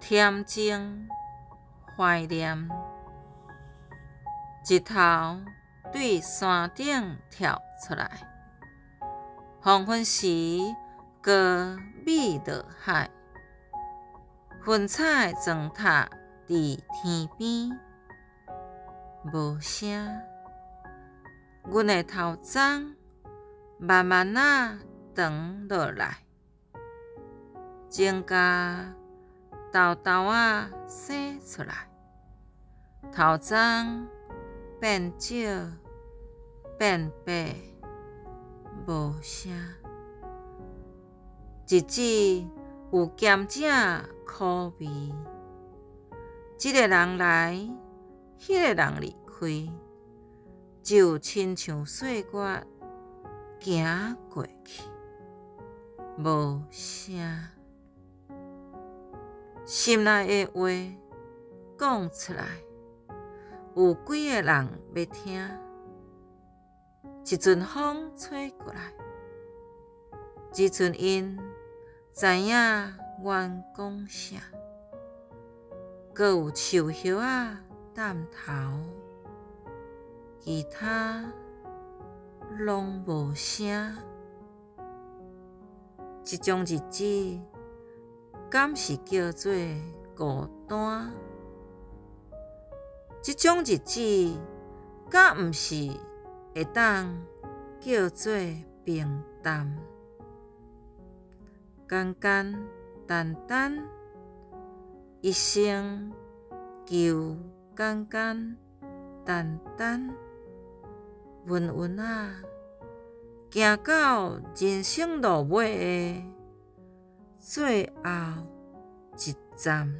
恬静怀念，日头对山顶跳出来，黄昏时高美落海，云彩钻塔伫天边，无声。阮的头鬃慢慢长落来，指甲豆豆生出来，头鬃变少变白，无声。日子有咸正苦味，这个人来，迄个人离开，就亲像岁月行过去，无声。心内的话讲出来，有几个人要听？一阵风吹过来，只剩因知影阮讲啥，阁有树叶淡头，其他拢无声。这种日子，敢是叫做孤单？这种日子，敢毋是会当叫做平淡？简简单单，一生就简简单单，稳稳行到人生路尾的最后一站。